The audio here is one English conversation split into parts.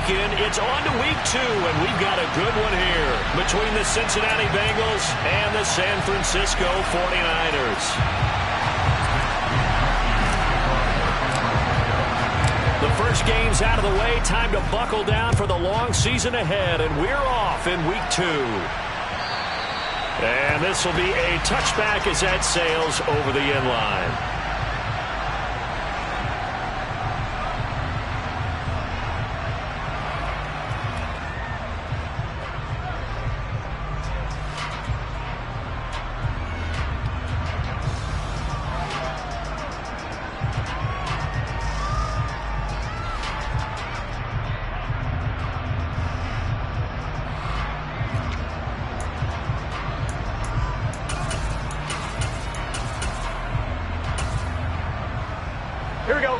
weekend. It's on to week 2, and we've got a good one here between the Cincinnati Bengals and the San Francisco 49ers. The first game's out of the way. Time to buckle down for the long season ahead, and we're off in week 2. And this will be a touchback as that sails over the end line. Here we go.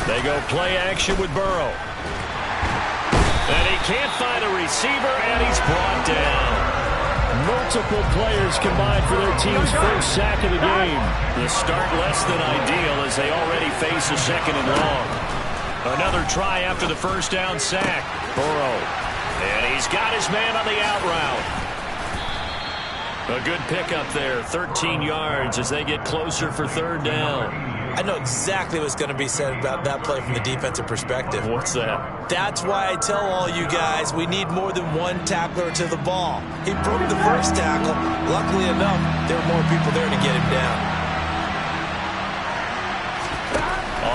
They go play action with Burrow. And he can't find a receiver, and he's brought down. Multiple players combined for their team's first sack of the game. The start less than ideal as they already face a second and long. Another try after the first down sack. Burrow. And he's got his man on the out route. A good pickup there, 13 yards as they get closer for third down. I know exactly what's going to be said about that play from the defensive perspective. What's that? That's why I tell all you guys we need more than one tackler to the ball. He broke the first tackle. Luckily enough, there were more people there to get him down.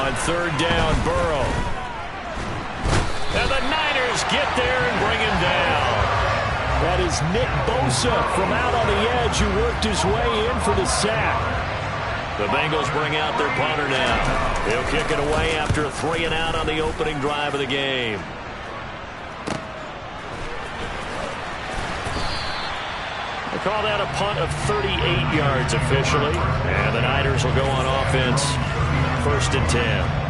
On third down, Burrow. And the Niners get there and bring him down. That is Nick Bosa from out on the edge who worked his way in for the sack. The Bengals bring out their punter now. He'll kick it away after a 3-and-out on the opening drive of the game. They call that a punt of 38 yards officially. And the Niners will go on offense, 1st and 10.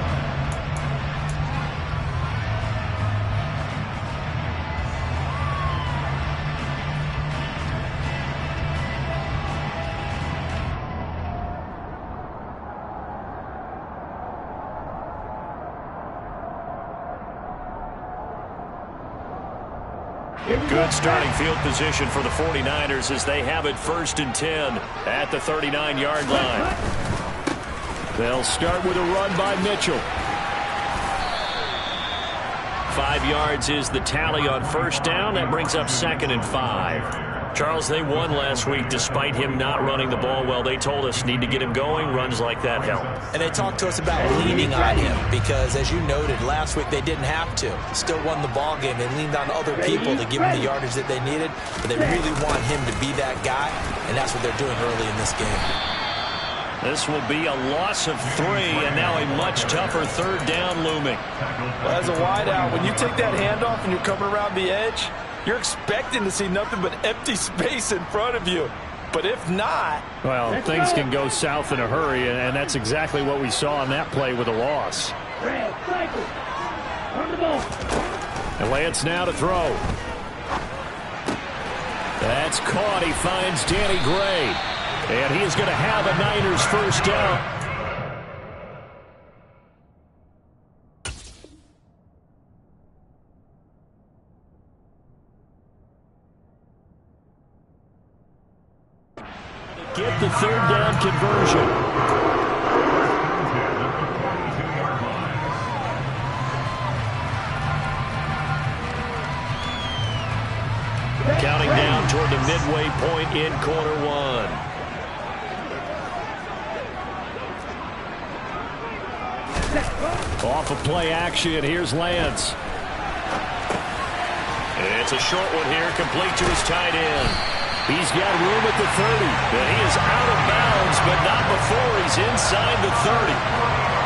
Good starting field position for the 49ers as they have it 1st and 10 at the 39-yard line. They'll start with a run by Mitchell. 5 yards is the tally on first down. That brings up 2nd and 5. Charles, they won last week despite him not running the ball well. They told us need to get him going. Runs like that help. And they talked to us about leaning on him because, as you noted, last week they didn't have to. Still won the ball game. They leaned on other people to give him the yardage that they needed, but they really want him to be that guy, and that's what they're doing early in this game. This will be a loss of 3, and now a much tougher third down looming. Well, as a wideout, when you take that handoff and you're coming around the edge, you're expecting to see nothing but empty space in front of you. But if not... Well, things can go south in a hurry, and that's exactly what we saw on that play with a loss. And Lance now to throw. That's caught. He finds Danny Gray. And he is going to have a Niners first down. Get the third down conversion. Counting down toward the midway point in quarter 1. Off of play action, here's Lance. It's a short one here, complete to his tight end. He's got room at the 30. And he is out of bounds, but not before he's inside the 30.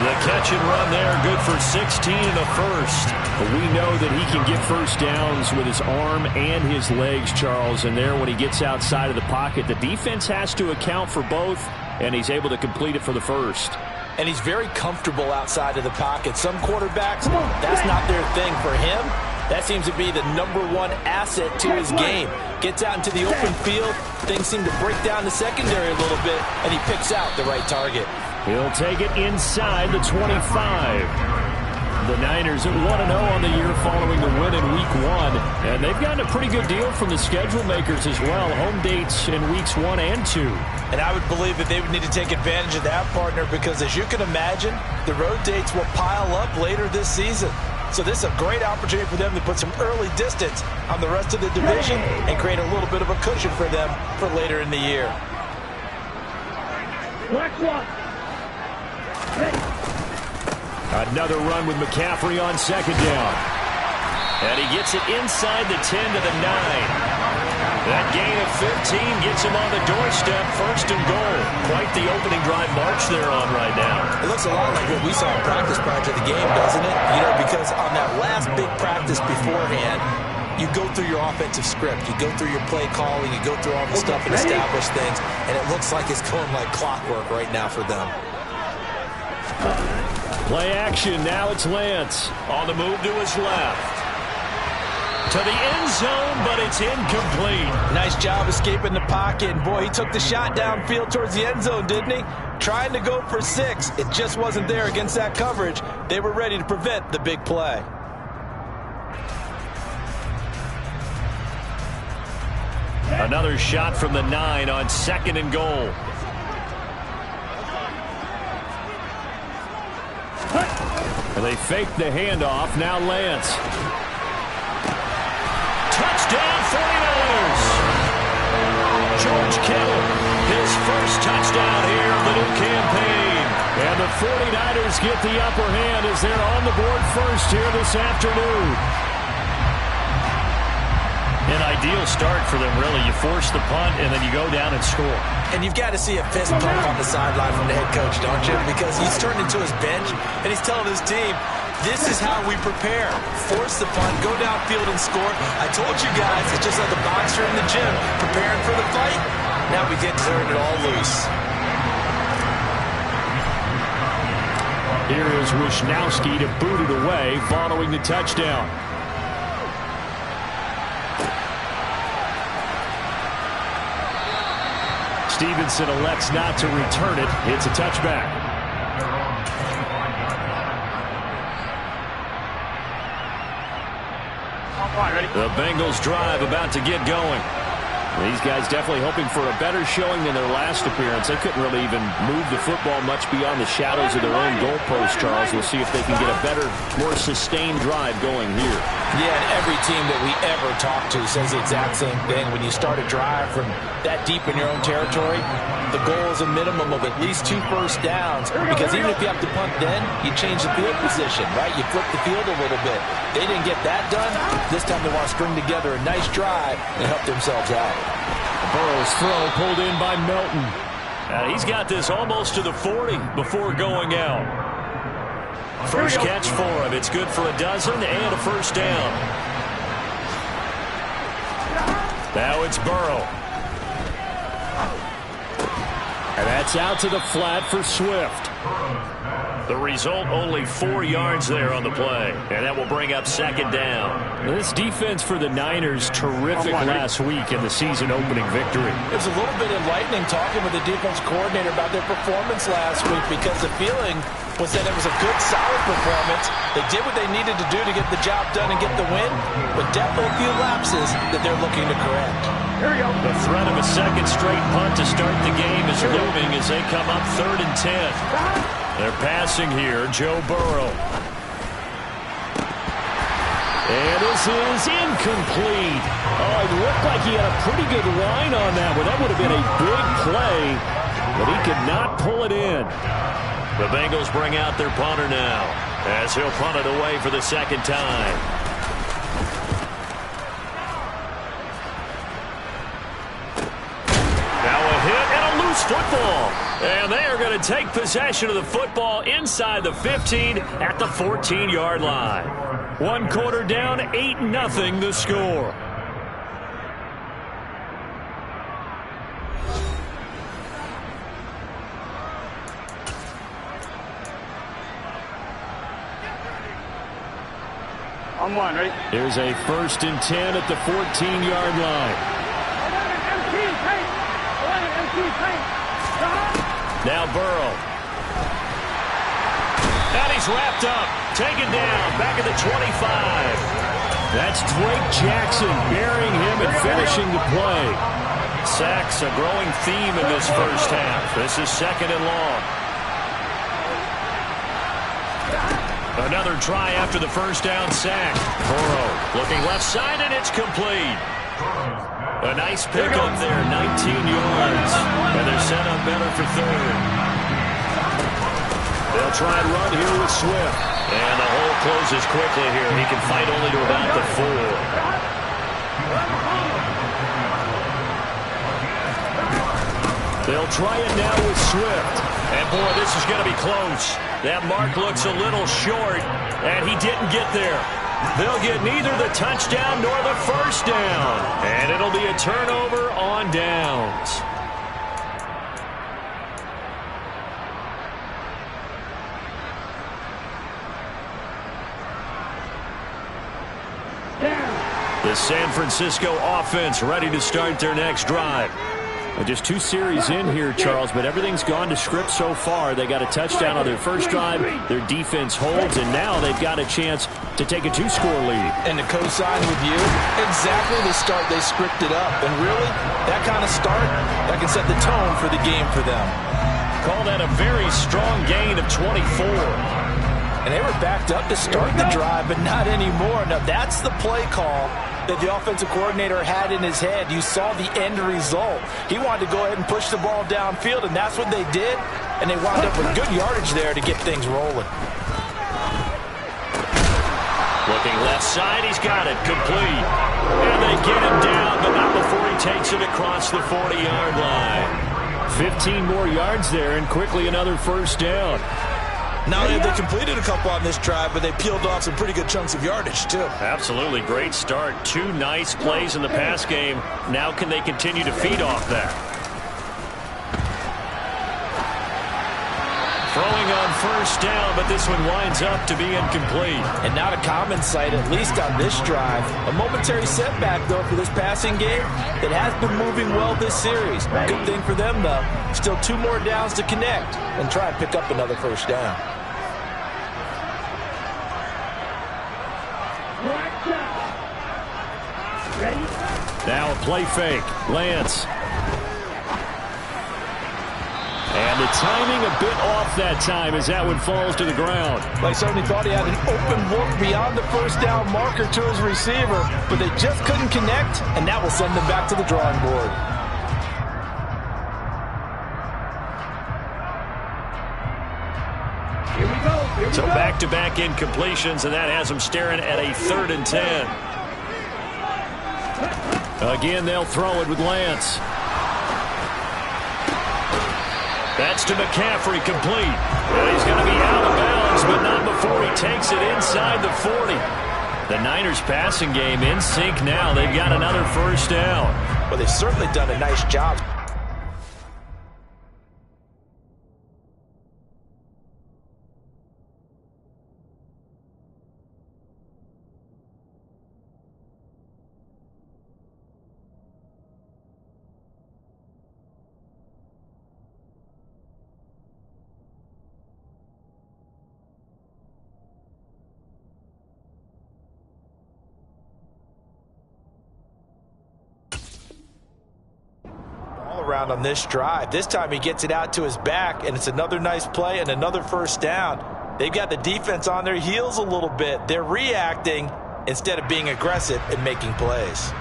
The catch and run there, good for 16 and a first. But we know that he can get first downs with his arm and his legs, Charles. And there, when he gets outside of the pocket, the defense has to account for both, and he's able to complete it for the first. And he's very comfortable outside of the pocket. Some quarterbacks, that's not their thing. For him, that seems to be the #1 asset to his game. Gets out into the open field. Things seem to break down the secondary a little bit, and he picks out the right target. He'll take it inside the 25. The Niners at 1-0 on the year following the win in Week 1. And they've gotten a pretty good deal from the schedule makers as well. Home dates in Weeks 1 and 2. And I would believe that they would need to take advantage of that, partner, because as you can imagine, the road dates will pile up later this season. So this is a great opportunity for them to put some early distance on the rest of the division and create a little bit of a cushion for them for later in the year. Another run with McCaffrey on second down. And he gets it inside the 10 to the 9. That gain of 15 gets him on the doorstep, first and goal. Quite the opening drive march they're on right now. It looks a lot like what we saw in practice prior to the game, doesn't it? You know, because on that last big practice beforehand, you go through your offensive script. You go through your play calling. You go through all the stuff and establish things. And it looks like it's going like clockwork right now for them. Play action. Now it's Lance. On the move to his left. To the end zone, but it's incomplete. Nice job escaping the pocket. And boy, he took the shot downfield towards the end zone, didn't he? Trying to go for 6. It just wasn't there against that coverage. They were ready to prevent the big play. Another shot from the 9 on second and goal. And they fake the handoff. Now Lance. Touchdown 49ers. George Kittle, his first touchdown here of the new campaign. And the 49ers get the upper hand as they're on the board first here this afternoon. An ideal start for them, really. You force the punt, and then you go down and score. And you've got to see a fist pump on the sideline from the head coach, don't you? Because he's turned into his bench, and he's telling his team, this is how we prepare. Force the punt, go downfield and score. I told you guys, it's just like the boxer in the gym, preparing for the fight. Now we get to turn it all loose. Here is Wisnowski to boot it away following the touchdown. Stevenson elects not to return it. It's a touchback. The Bengals drive about to get going. These guys definitely hoping for a better showing than their last appearance. They couldn't really even move the football much beyond the shadows of their own goalpost, Charles. We'll see if they can get a better, more sustained drive going here. Yeah, and every team that we ever talk to says the exact same thing. When you start a drive from that deep in your own territory, the goal is a minimum of at least 2 first downs. Because even if you have to punt then, you change the field position, right? You flip the field a little bit. They didn't get that done. This time they want to string together a nice drive and help themselves out. Burrow's throw pulled in by Melton. He's got this almost to the 40 before going out. First catch for him. It's good for a dozen and a first down. Now it's Burrow. And that's out to the flat for Swift. The result, only 4 yards there on the play. And that will bring up second down. This defense for the Niners, terrific last week in the season-opening victory. It was a little bit enlightening talking with the defense coordinator about their performance last week because the feeling was that it was a good, solid performance. They did what they needed to do to get the job done and get the win, but definitely a few lapses that they're looking to correct. Here we go. The threat of a second straight punt to start the game is looming as they come up 3rd and 10. They're passing here, Joe Burrow. And this is incomplete. Oh, it looked like he had a pretty good line on that one. That would have been a big play, but he could not pull it in. The Bengals bring out their punter now as he'll punt it away for the second time. Now a hit and a loose football. And they are going to take possession of the football inside the 15 at the 14-yard line. 1 quarter down, 8-0 the score. On 1, ready? Here's a 1st and 10 at the 14-yard line. Now Burrow. he's wrapped up. Taken down. Back at the 25. That's Drake Jackson burying him and finishing the play. Sacks a growing theme in this first half. This is 2nd and long. Another try after the first down sack. Burrow looking left side, and it's complete. A nice pickup there, 19 yards. And they're set up better for 3rd. They'll try and run here with Swift. And the hole closes quickly here. He can fight only to about the 4. They'll try it now with Swift. And, boy, this is going to be close. That mark looks a little short, and he didn't get there. They'll get neither the touchdown nor the first down. And it'll be a turnover on downs. The San Francisco offense ready to start their next drive. Just 2 series in here, Charles, but everything's gone to script so far. They got a touchdown on their first drive. Their defense holds, and now they've got a chance to take a 2-score lead. And to co-sign with you, exactly the start they scripted up. And really, that kind of start, that can set the tone for the game for them. Call that a very strong gain of 24. And they were backed up to start the drive, but not anymore. Now, that's the play call that the offensive coordinator had in his head. You saw the end result. He wanted to go ahead and push the ball downfield, and that's what they did. And they wound up with good yardage there to get things rolling. Looking left side, he's got it, complete. And they get him down, but not before he takes it across the 40-yard line. 15 more yards there, and quickly another first down. Not only have they completed a couple on this drive, but they peeled off some pretty good chunks of yardage, too. Absolutely great start. 2 nice plays in the pass game. Now can they continue to feed off that? Throwing on first down, but this one winds up to be incomplete. And not a common sight, at least on this drive. A momentary setback, though, for this passing game that has been moving well this series. Good thing for them, though. Still 2 more downs to connect and try and pick up another first down. Now a play fake. Lance. And the timing a bit off that time as that one falls to the ground. I certainly thought he had an open look beyond the first down marker to his receiver, but they just couldn't connect, and that will send them back to the drawing board. Here we go. So back-to-back incompletions, and that has them staring at a 3rd and 10. Again, they'll throw it with Lance. That's to McCaffrey, complete. And he's going to be out of bounds, but not before he takes it inside the 40. The Niners passing game in sync now. They've got another first down. Well, they've certainly done a nice job. Around on this drive. This time he gets it out to his back, and it's another nice play and another first down. They've got the defense on their heels a little bit. They're reacting instead of being aggressive and making plays.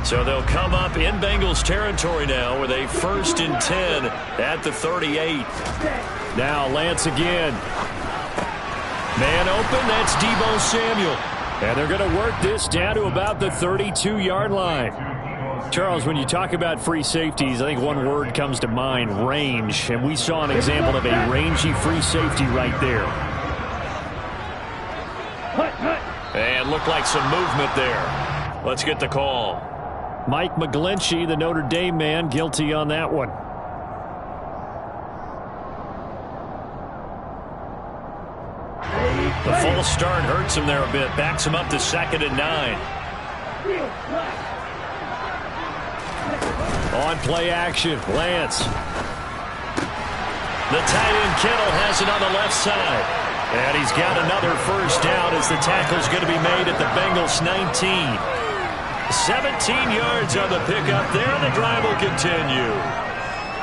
So they'll come up in Bengals territory now with a 1st and 10 at the 38. Now Lance again. Man open, that's Deebo Samuel. And they're going to work this down to about the 32-yard line. Charles, when you talk about free safeties, I think one word comes to mind, range. And we saw an example of a rangy free safety right there. And looked like some movement there. Let's get the call. Mike McGlinchey, the Notre Dame man, guilty on that one. The false start hurts him there a bit. Backs him up to 2nd and 9. On play action, Lance. The tight end Kittle has it on the left side. And he's got another first down as the tackle's going to be made at the Bengals 19. 17 yards on the pickup there, and the drive will continue.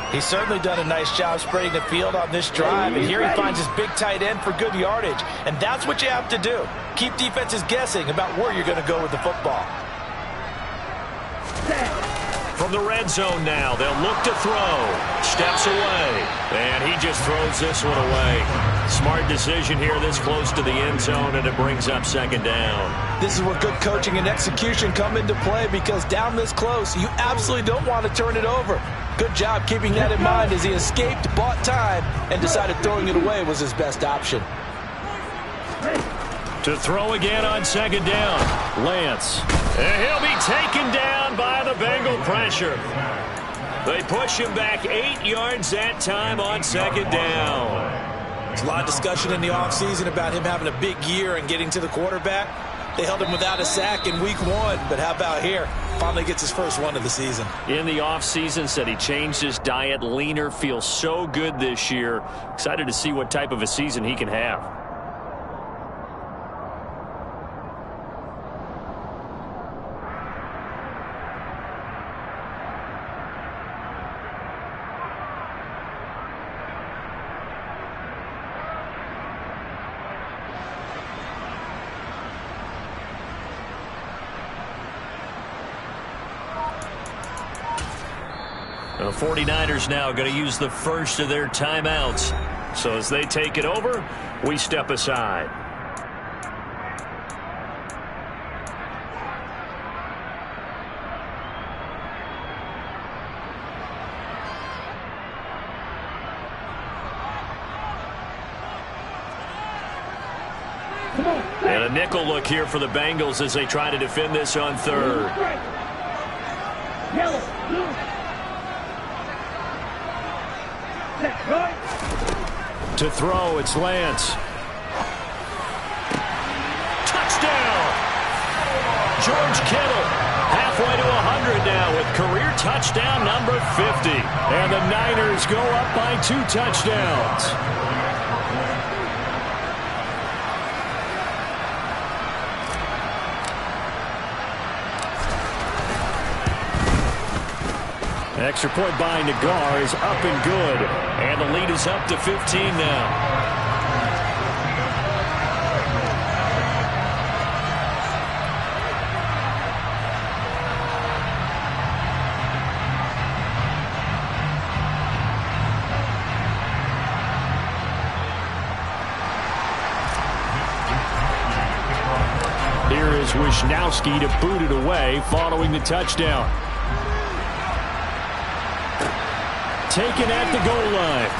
He's certainly done a nice job spreading the field on this drive, and here he finds his big tight end for good yardage. And that's what you have to do. Keep defenses guessing about where you're going to go with the football. From the red zone now, they'll look to throw. Steps away, and he just throws this one away. Smart decision here this close to the end zone, and it brings up second down. This is where good coaching and execution come into play, because down this close, you absolutely don't want to turn it over. Good job keeping that in mind as he escaped, bought time, and decided throwing it away was his best option. To throw again on second down, Lance. And he'll be taken down by the Bengal pressure. They push him back 8 yards that time on second down. There's a lot of discussion in the offseason about him having a big year and getting to the quarterback. They held him without a sack in week 1, but how about here? Finally gets his first one of the season. In the offseason, said he changed his diet, leaner, feels so good this year. Excited to see what type of a season he can have. The 49ers now going to use the first of their timeouts. So as they take it over, we step aside. And a nickel look here for the Bengals as they try to defend this on third. To throw, it's Lance. Touchdown! George Kittle, halfway to 100 now with career touchdown number 50. And the Niners go up by 2 touchdowns. Extra point by Nagar is up and good. And the lead is up to 15 now. Here is Wisnowski to boot it away following the touchdown. Taken at the goal line.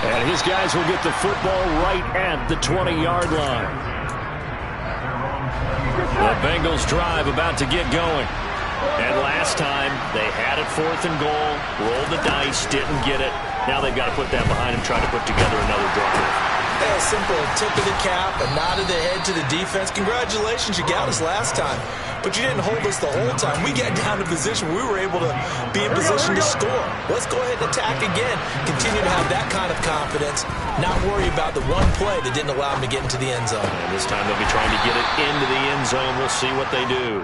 And his guys will get the football right at the 20-yard line. The Bengals drive about to get going. And last time, they had it 4th and goal, rolled the dice, didn't get it. Now they've got to put that behind them, try to put together another drive. A simple tip of the cap, a nod of the head to the defense. Congratulations, you got us last time. But you didn't hold us the whole time. We got down to position. We were able to be in position to score. Let's go ahead and attack again. Continue to have that kind of confidence. Not worry about the one play that didn't allow them to get into the end zone. And this time they'll be trying to get it into the end zone. We'll see what they do.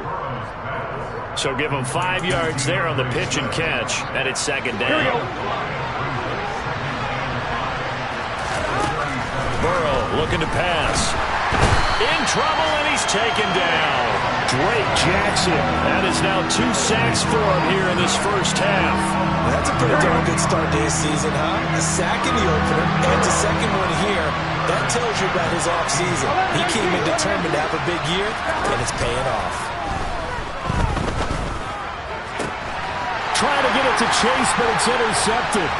So give them 5 yards there on the pitch and catch. And it's second down. Burrow looking to pass. In trouble, and he's taken down. Drake Jackson. That is now 2 sacks for him here in this first half. That's a pretty darn good start to his season, huh? A sack in the opener, and a second one here. That tells you about his offseason. He came in determined to have a big year, and it's paying off. Trying to get it to Chase, but it's intercepted.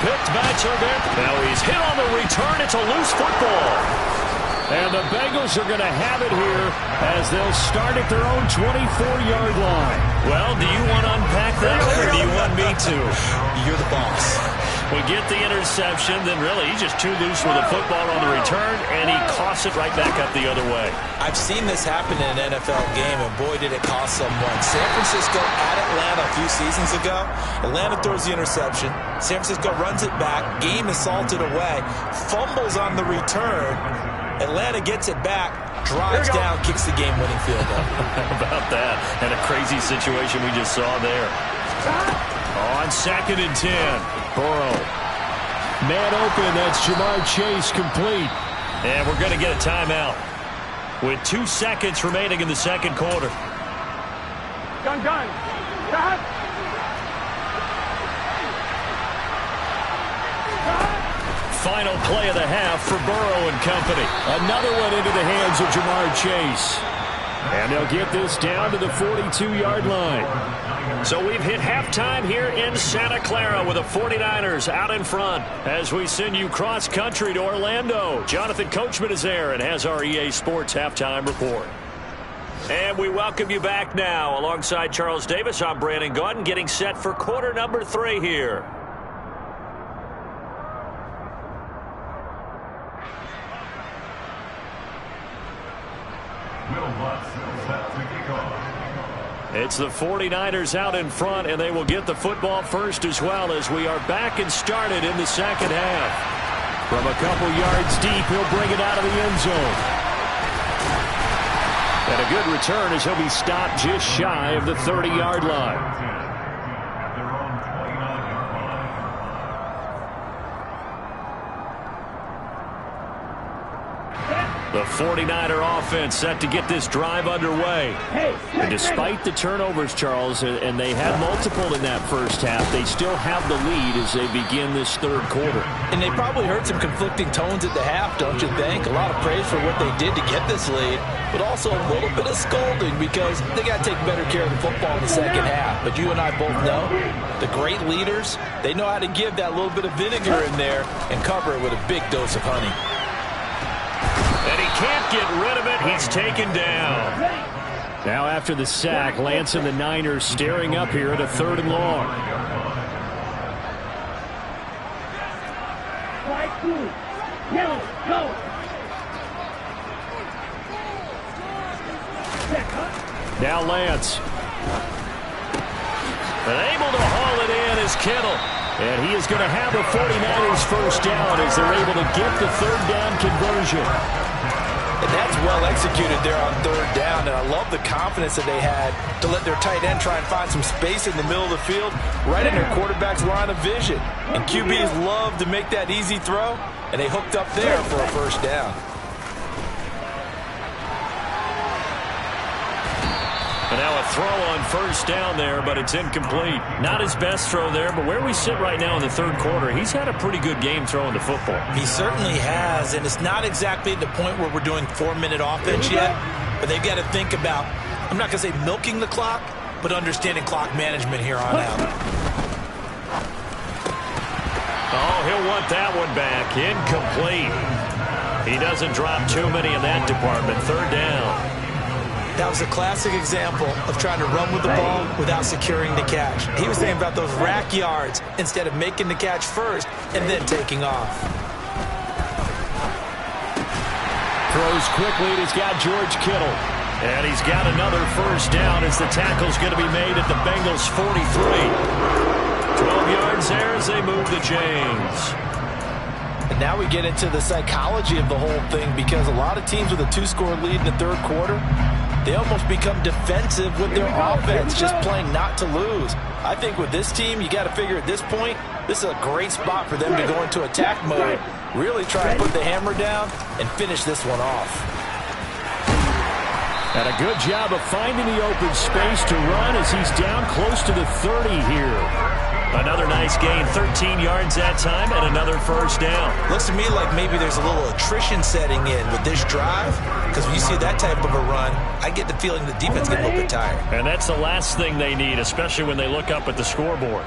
Picked by Turner. Now he's hit on the return. It's a loose football. And the Bengals are going to have it here as they'll start at their own 24-yard line. Well, do you want to unpack that, or do you want me to? You're the boss. We get the interception, then really he's just too loose with the football on the return, and he costs it right back up the other way. I've seen this happen in an NFL game, and boy, did it cost someone. San Francisco at Atlanta a few seasons ago. Atlanta throws the interception. San Francisco runs it back. Game is salted away. Fumbles on the return. Atlanta gets it back. Drives down, kicks the game-winning field goal. How about that? And a crazy situation we just saw there. On 2nd and 10. Burrow. Man open, that's Jamar Chase complete. And we're going to get a timeout with 2 seconds remaining in the second quarter. Gun. Final play of the half for Burrow and company. Another one into the hands of Jamar Chase. And they'll get this down to the 42-yard line. So we've hit halftime here in Santa Clara with the 49ers out in front as we send you cross-country to Orlando. Jonathan Coachman is there and has our EA Sports halftime report. And we welcome you back now. Alongside Charles Davis, I'm Brandon Gaudin, getting set for quarter number 3 here. It's the 49ers out in front, and they will get the football first as well as we are back and started in the second half. From a couple yards deep, he'll bring it out of the end zone. And a good return as he'll be stopped just shy of the 30-yard line. The 49er offense set to get this drive underway. And despite the turnovers, Charles, and they had multiple in that first half, they still have the lead as they begin this third quarter. And they probably heard some conflicting tones at the half, don't you think? A lot of praise for what they did to get this lead, but also a little bit of scolding because they got to take better care of the football in the second half. But you and I both know the great leaders, they know how to give that little bit of vinegar in there and cover it with a big dose of honey. And he can't get rid of it. He's taken down. Now after the sack, Lance and the Niners staring up here at a 3rd and long. Now Lance. And able to haul it in is Kittle. And he is going to have a 49ers first down as they're able to get the 3rd down conversion. And that's well executed there on 3rd down. And I love the confidence that they had to let their tight end try and find some space in the middle of the field, right in their quarterback's line of vision. And QBs love to make that easy throw, and they hooked up there for a first down. And now a throw on first down there, but it's incomplete. Not his best throw there, but where we sit right now in the third quarter, he's had a pretty good game throwing the football. He certainly has, and it's not exactly the point where we're doing 4-minute offense yet, but they've got to think about, I'm not going to say milking the clock, but understanding clock management here on out. Oh, he'll want that one back. Incomplete. He doesn't drop too many in that department. 3rd down. That was a classic example of trying to run with the ball without securing the catch. He was thinking about those rack yards instead of making the catch first and then taking off. Throws quickly, and he's got George Kittle. And he's got another first down as the tackle's going to be made at the Bengals' 43. 12 yards there as they move the chains. And now we get into the psychology of the whole thing because a lot of teams with a 2-score lead in the third quarter, they almost become defensive with their offense, just playing not to lose. I think with this team, you got to figure at this point, this is a great spot for them to go into attack mode, really try to put the hammer down and finish this one off. And a good job of finding the open space to run as he's down close to the 30 here. Another nice gain, 13 yards that time, and another first down. Looks to me like maybe there's a little attrition setting in with this drive, because when you see that type of a run, I get the feeling the defense getting a little bit tired. And that's the last thing they need, especially when they look up at the scoreboard.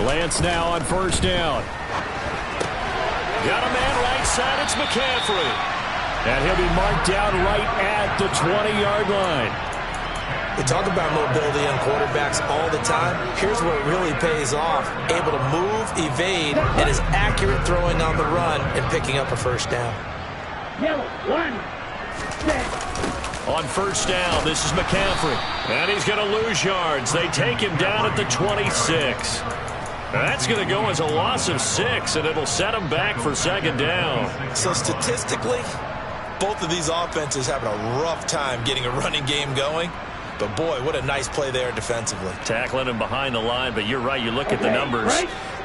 Lance now on first down. Got a man right side, it's McCaffrey. And he'll be marked down right at the 20-yard line. We talk about mobility on quarterbacks all the time. Here's where it really pays off. Able to move, evade, and is accurate throwing on the run and picking up a first down. Yellow, 1, set. On first down, this is McCaffrey. And he's going to lose yards. They take him down at the 26. That's going to go as a loss of 6, and it'll set him back for second down. So statistically, both of these offenses having a rough time getting a running game going. But, boy, what a nice play there defensively. Tackling him behind the line, but you're right. You look at the numbers.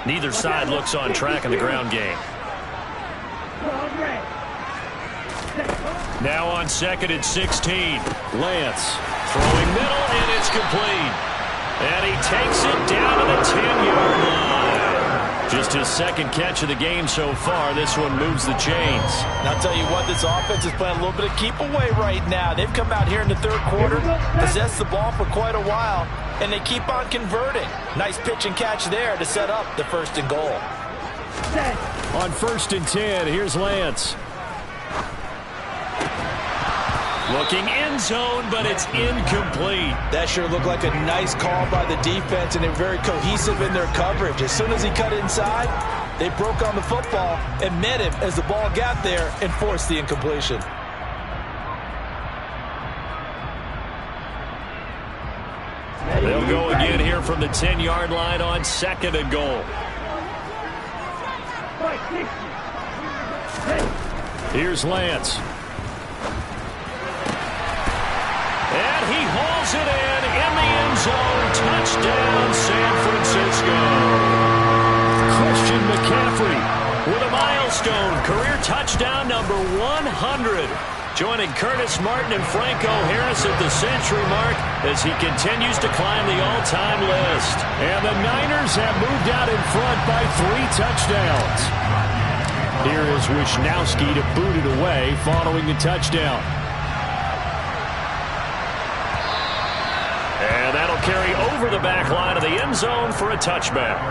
Neither side looks on track in the ground game. Now on second and 16. Lance throwing middle, and it's complete. And he takes it down to the 10-yard line. Just his second catch of the game so far. This one moves the chains. And I'll tell you what, this offense is playing a little bit of keep away right now. They've come out here in the third quarter, possessed the ball for quite a while, and they keep on converting. Nice pitch and catch there to set up the first and goal. On first and 10, here's Lance. Looking end zone, but it's incomplete. That sure looked like a nice call by the defense, and they're very cohesive in their coverage. As soon as he cut inside, they broke on the football and met him as the ball got there and forced the incompletion. They'll go again here from the 10-yard line on second and goal. Here's Lance. And he hauls it in the end zone. Touchdown, San Francisco. Christian McCaffrey With a milestone, career touchdown number 100. Joining Curtis Martin and Franco Harris at the century mark as he continues to climb the all-time list. And the Niners have moved out in front by 3 touchdowns. Here is Wisnowski to boot it away following the touchdown. And that'll carry over the back line of the end zone for a touchback.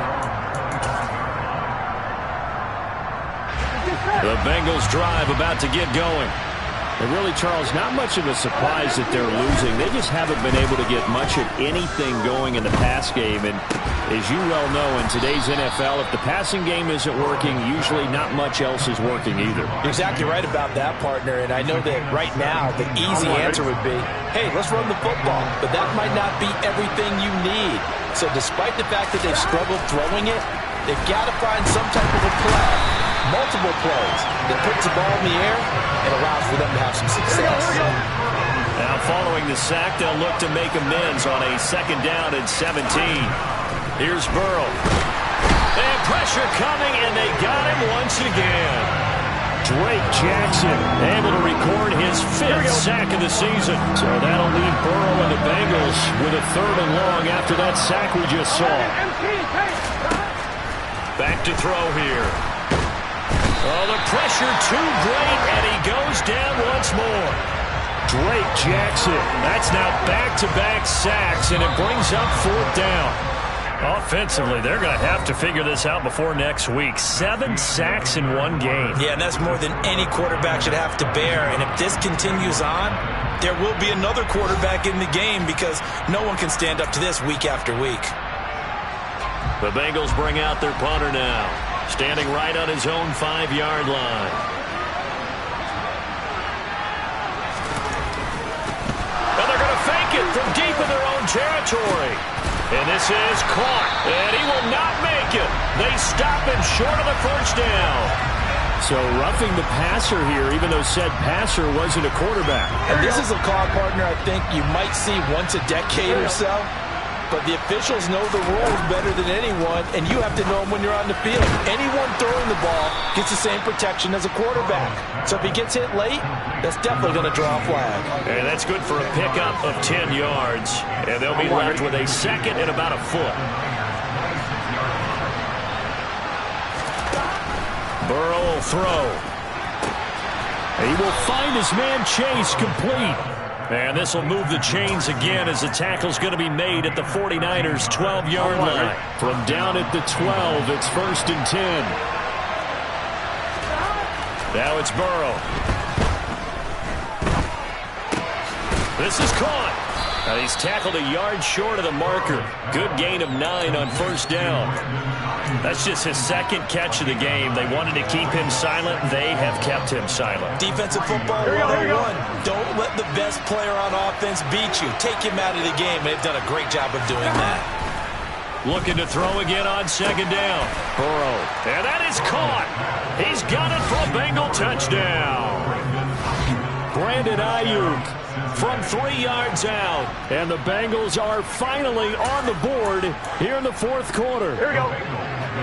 The Bengals drive about to get going. And really, Charles, not much of a surprise that they're losing. They just haven't been able to get much of anything going in the pass game. And as you well know, in today's NFL, if the passing game isn't working, usually not much else is working either. You're exactly right about that, partner. And I know that right now the easy answer would be, hey, let's run the football. But that might not be everything you need. So despite the fact that they've struggled throwing it, they've got to find some type of a play, multiple plays, that puts the ball in the air and allows for them to have some success. Now following the sack, they'll look to make amends on a second down and 17. Here's Burrow. And pressure coming, and they got him once again. Drake Jackson able to record his 5th sack of the season. So that'll leave Burrow and the Bengals with a 3rd and long after that sack we just saw. Back to throw here. Oh, the pressure too great, and he goes down once more. Drake Jackson. That's now back-to-back sacks, and it brings up 4th down. Offensively, they're going to have to figure this out before next week. 7 sacks in one game. Yeah, and that's more than any quarterback should have to bear. And if this continues on, there will be another quarterback in the game because no one can stand up to this week after week. The Bengals bring out their punter now, standing right on his own 5-yard line. And they're going to fake it from deep in their own territory. And this is caught, and he will not make it. They stop him short of the first down. So roughing the passer here, even though said passer wasn't a quarterback. And this is a call, partner, I think you might see once a decade or so. But the officials know the rules better than anyone, and you have to know them when you're on the field. Anyone throwing the ball gets the same protection as a quarterback. So if he gets hit late, that's definitely going to draw a flag. And that's good for a pickup of 10 yards. And they'll be left with a 2nd and about a foot. Burrow will throw. He will find his man Chase complete. And this will move the chains again as the tackle's going to be made at the 49ers' 12-yard line. From down at the 12, it's 1st and 10. Now it's Burrow. This is caught. He's tackled a yard short of the marker. Good gain of 9 on first down. That's just his second catch of the game. They wanted to keep him silent. They have kept him silent. Defensive football 101. Don't let the best player on offense beat you. Take him out of the game. They've done a great job of doing that. Looking to throw again on second down. Burrow. And that is caught. He's got it for a Bengal touchdown. Brandon Ayuk from 3 yards out. And the Bengals are finally on the board here in the fourth quarter. Here we go.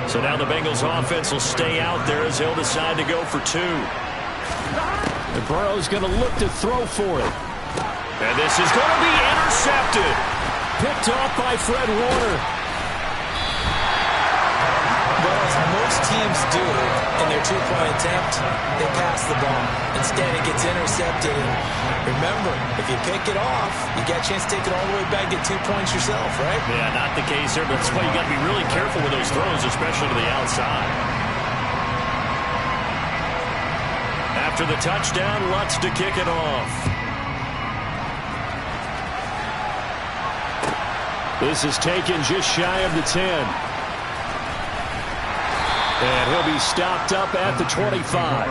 So now the Bengals offense will stay out there as he'll decide to go for 2. And Burrow's going to look to throw for it. And this is going to be intercepted. Picked off by Fred Warner. Well, as most teams do in their 2-point attempt, they pass the ball. Instead, it gets intercepted. And remember, if you pick it off, you get a chance to take it all the way back, get 2 points yourself, right? Yeah, not the case there. That's why you got to be really careful with those throws, especially to the outside. After the touchdown, Lutz to kick it off. This is taken just shy of the 10. And he'll be stopped up at the 25.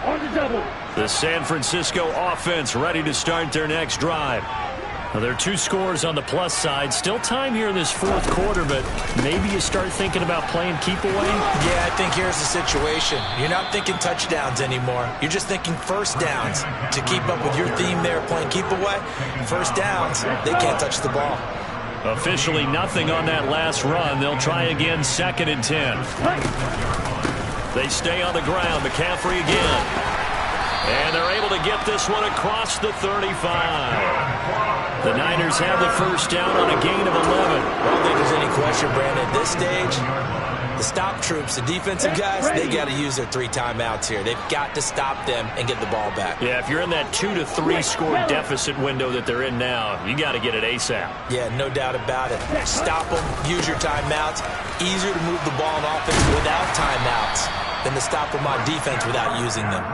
On the double. The San Francisco offense ready to start their next drive. Well, there are 2 scores on the plus side. Still time here in this fourth quarter, but maybe you start thinking about playing keep away? Yeah, I think here's the situation. You're not thinking touchdowns anymore. You're just thinking first downs. To keep up with your theme there, playing keep away, first downs, they can't touch the ball. Officially nothing on that last run. They'll try again, 2nd and 10. They stay on the ground. McCaffrey again. And they're able to get this one across the 35. The Niners have the first down on a gain of 11. I don't think there's any question, Brandon. At this stage, the stop troops, the defensive guys, they got to use their 3 timeouts here. They've got to stop them and get the ball back. Yeah, if you're in that 2 to 3 score deficit window that they're in now, you got to get it ASAP. Yeah, no doubt about it. Stop them, use your timeouts. Easier to move the ball on offense without timeouts than to stop them on defense without using them.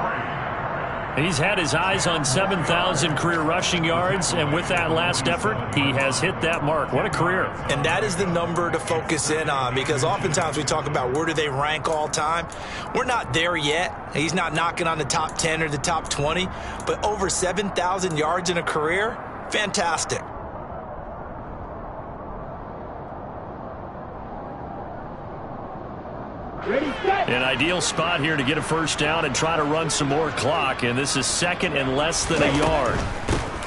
He's had his eyes on 7,000 career rushing yards, and with that last effort, he has hit that mark. What a career. And that is the number to focus in on, because oftentimes we talk about where do they rank all time. We're not there yet. He's not knocking on the top 10 or the top 20, but over 7,000 yards in a career, fantastic. An ideal spot here to get a first down and try to run some more clock, and this is 2nd and less than a yard.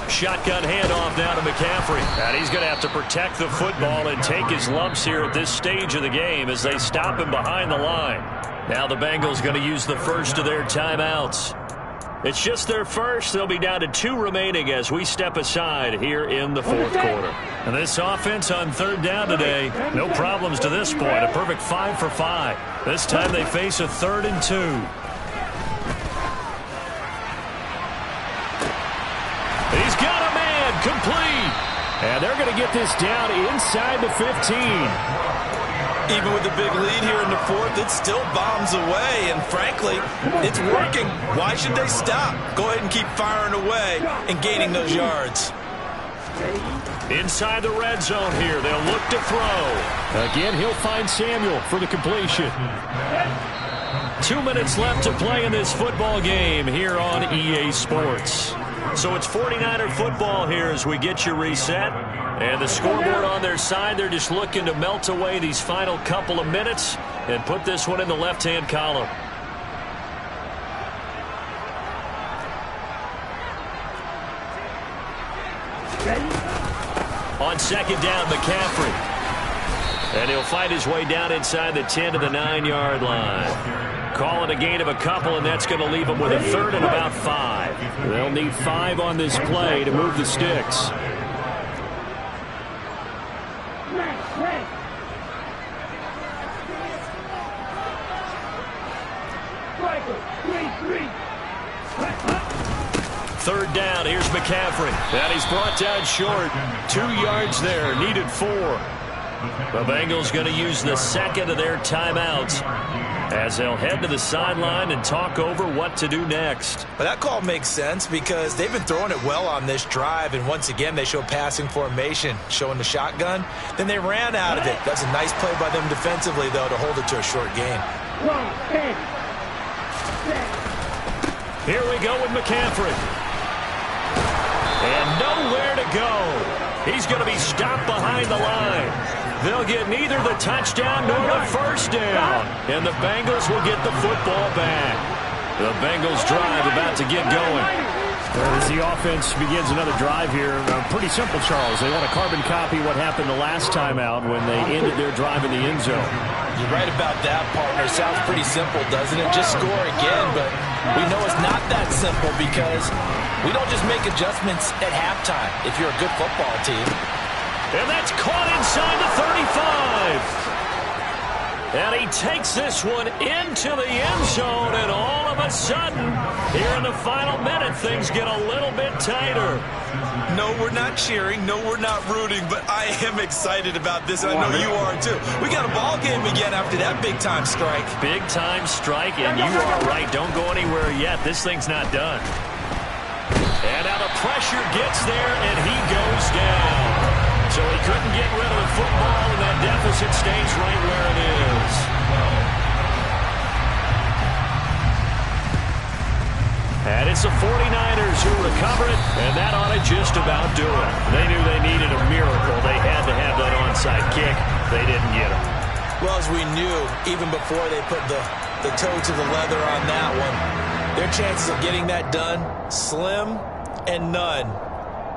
Shotgun handoff now to McCaffrey. And he's going to have to protect the football and take his lumps here at this stage of the game as they stop him behind the line. Now the Bengals going to use the first of their timeouts. It's just their first. They'll be down to 2 remaining as we step aside here in the fourth quarter. And this offense on 3rd down today, no problems to this point. A perfect 5 for 5. This time they face a 3rd and 2. He's got a man complete. And they're going to get this down inside the 15. Even with the big lead here in the fourth, it still bombs away, and frankly, it's working. Why should they stop? Go ahead and keep firing away and gaining those yards. Inside the red zone here, they'll look to throw. Again, he'll find Samuel for the completion. 2 minutes left to play in this football game here on EA Sports. So it's 49er football here as we get you reset. And the scoreboard on their side, they're just looking to melt away these final couple of minutes and put this one in the left-hand column. On 2nd down, McCaffrey. And he'll fight his way down inside the 10 to the 9-yard line. Call it a gain of a couple, and that's going to leave them with a 3rd and about 5. They'll need 5 on this play to move the sticks. 3rd down. Here's McCaffrey. And he's brought down short. 2 yards there. Needed 4. The Bengals going to use the second of their timeouts as they'll head to the sideline and talk over what to do next. But that call makes sense because they've been throwing it well on this drive, and once again they show passing formation, showing the shotgun. Then they ran out of it. That's a nice play by them defensively, though, to hold it to a short gain. Here we go with McCaffrey. And nowhere to go. He's going to be stopped behind the line. They'll get neither the touchdown nor the first down. And the Bengals will get the football back. The Bengals drive about to get going. As the offense begins another drive here, pretty simple, Charles. They want to carbon copy what happened the last time out when they ended their drive in the end zone. You're right about that, partner. Sounds pretty simple, doesn't it? Just score again, but we know it's not that simple because we don't just make adjustments at halftime if you're a good football team. And that's caught inside the 35. And he takes this one into the end zone, and all of a sudden, here in the final minute, things get a little bit tighter. No, we're not cheering. No, we're not rooting, but I am excited about this, and I know you are too. We got a ball game again after that big-time strike. Big-time strike, and you are right. Don't go anywhere yet. This thing's not done. And now the pressure gets there, and he goes down. So he couldn't get rid of the football, and that deficit stays right where it is. And it's the 49ers who recover it, and that ought to just about do it. They knew they needed a miracle. They had to have that onside kick. They didn't get it. Well, as we knew, even before they put the toe to the leather on that one, their chances of getting that done, slim and none.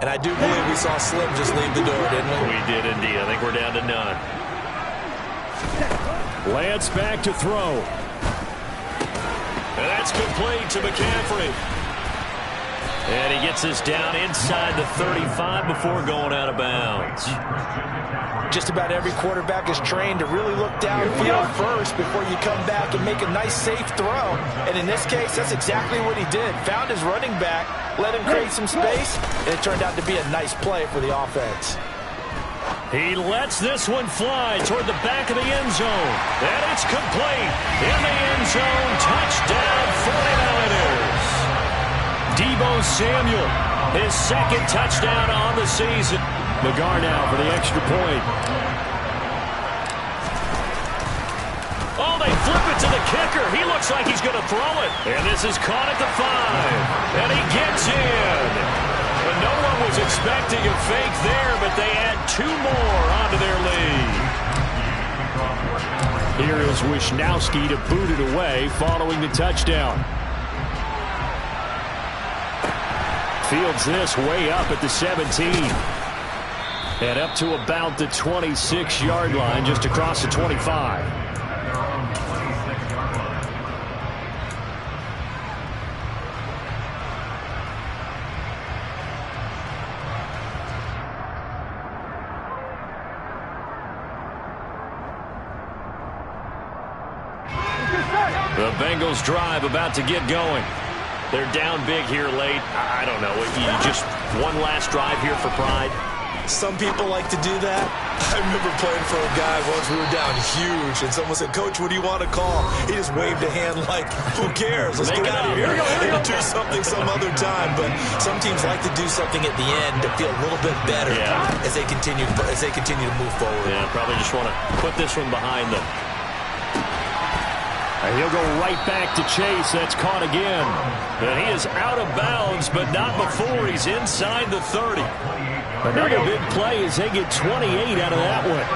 And I do believe we saw Slim just leave the door, didn't we? We did indeed. I think we're down to none. Lance back to throw. And that's complete to McCaffrey. And he gets this down inside the 35 before going out of bounds. Just about every quarterback is trained to really look downfield first before you come back and make a nice, safe throw. And in this case, that's exactly what he did. Found his running back, let him create some space, and it turned out to be a nice play for the offense. He lets this one fly toward the back of the end zone. And it's complete. In the end zone, touchdown 49ers. Deebo Samuel, his second touchdown on the season. McGar now for the extra point. Oh, they flip it to the kicker. He looks like he's going to throw it. And this is caught at the 5. And he gets in. And no one was expecting a fake there, but they add 2 more onto their lead. Here is Wisnowski to boot it away following the touchdown. Fields this way up at the 17. And up to about the 26-yard line, just across the 25. The Bengals drive about to get going. They're down big here late. I don't know. Just one last drive here for pride. Some people like to do that. I remember playing for a guy once. We were down huge, and someone said, "Coach, what do you want to call?" He just waved a hand like, "Who cares? Let's get out of here and do something some other time." But some teams like to do something at the end to feel a little bit better as they continue to move forward. Yeah, probably just want to put this one behind them. And he'll go right back to Chase. That's caught again. And he is out of bounds, but not before he's inside the 30. Another big play as they get 28 out of that one.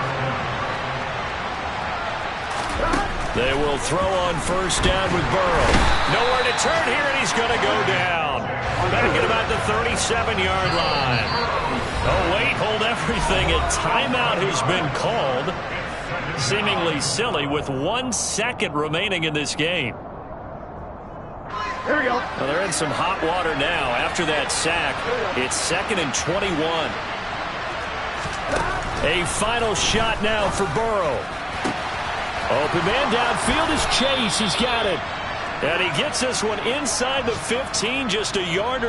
They will throw on first down with Burrow. Nowhere to turn here, and he's going to go down. Back at about the 37-yard line. Oh, wait, hold everything. A timeout has been called. Seemingly silly with 1 second remaining in this game. Here we go. Well, they're in some hot water now. After that sack, it's 2nd and 21. A final shot now for Burrow. Open man downfield is Chase. He's got it. And he gets this one inside the 15, just a yard.